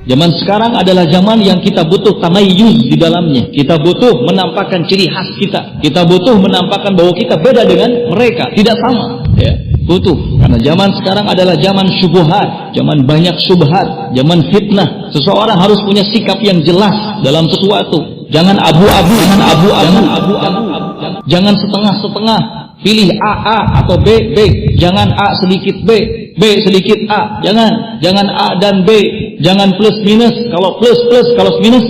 Zaman sekarang adalah zaman yang kita butuh tamayyuz di dalamnya. Kita butuh menampakkan ciri khas kita. Kita butuh menampakkan bahwa kita beda dengan mereka, tidak sama. Ya, butuh. Karena zaman sekarang adalah zaman syubhat, zaman banyak syubhat, zaman fitnah. Seseorang harus punya sikap yang jelas dalam sesuatu. Jangan abu-abu, jangan setengah-setengah. Pilih A atau B. Jangan A sedikit B sedikit A. Jangan A dan B. Jangan plus minus. Kalau plus, kalau minus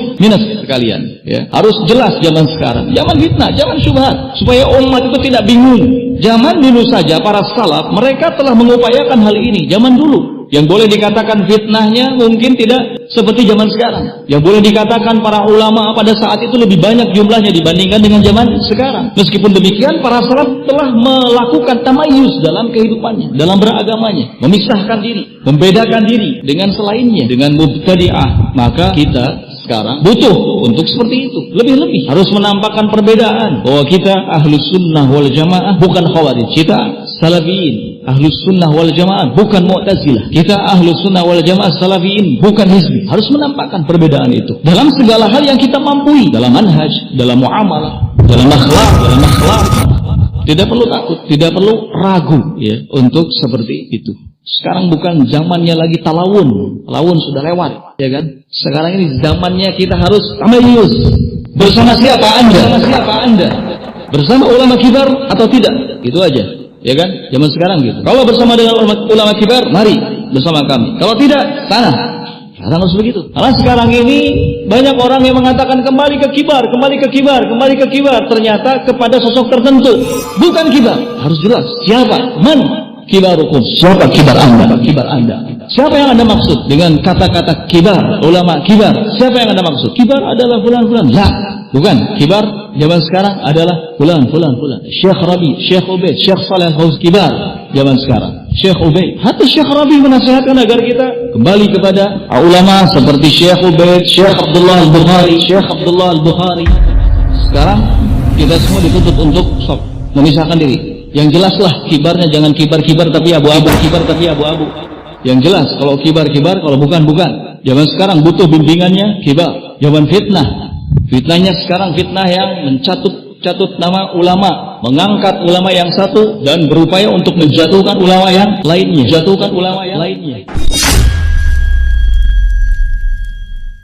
sekalian. Ya. Harus jelas zaman sekarang. Zaman fitnah, zaman syubhat, supaya umat itu tidak bingung. Zaman dulu saja para salaf mereka telah mengupayakan hal ini. Zaman dulu yang boleh dikatakan fitnahnya mungkin tidak seperti zaman sekarang. Yang boleh dikatakan para ulama pada saat itu lebih banyak jumlahnya dibandingkan dengan zaman sekarang. Meskipun demikian, para salaf telah melakukan tamayuz dalam kehidupannya, dalam beragamanya, memisahkan diri, membedakan diri dengan selainnya, dengan mubtadi'ah. Maka kita sekarang butuh untuk seperti itu. Lebih-lebih harus menampakkan perbedaan bahwa kita ahlus sunnah wal jamaah, bukan khawarij. Kita salafiyin, ahlus sunnah wal jamaah, bukan mu'tazilah. Kita ahlus sunnah wal jamaah salafiyin, bukan hizbi. Harus menampakkan perbedaan itu dalam segala hal yang kita mampu, dalam manhaj, dalam muamalah, dalam akhlak. Tidak perlu takut, tidak perlu ragu ya untuk seperti itu. Sekarang bukan zamannya lagi talawun sudah lewat, ya kan? Sekarang ini zamannya kita harus tamayuz. Bersama siapa Anda? Bersama ulama kibar atau tidak? Itu aja, ya kan? Zaman sekarang gitu. Kalau bersama dengan ulama kibar, mari bersama kami. Kalau tidak, sana. Sekarang harus begitu. Karena sekarang ini banyak orang yang mengatakan kembali ke kibar. Ternyata kepada sosok tertentu, bukan kibar. Harus jelas siapa, kibarukum, siapa kibar Anda? Siapa yang Anda maksud dengan kata-kata kibar, ulama kibar? Siapa yang Anda maksud? Kibar adalah fulan. La, bukan. Kibar zaman sekarang adalah fulan. Syekh Rabi, Syekh Ubaid, Syekh Saleh Al-Fauz kibar zaman sekarang. Syekh Ubaid, hatta Syekh Rabi menasihatkan agar kita kembali kepada ulama seperti Syekh Ubaid, Syekh Abdullah Al-Bukhari. Sekarang kita semua dituntut untuk memisahkan diri. Yang jelaslah kibarnya, jangan kibar tapi abu-abu. Yang jelas, kalau kibar, kalau bukan. Zaman sekarang butuh bimbingannya kibar. Zaman fitnahnya sekarang fitnah yang mencatut nama ulama, mengangkat ulama yang satu dan berupaya untuk menjatuhkan ulama yang lainnya.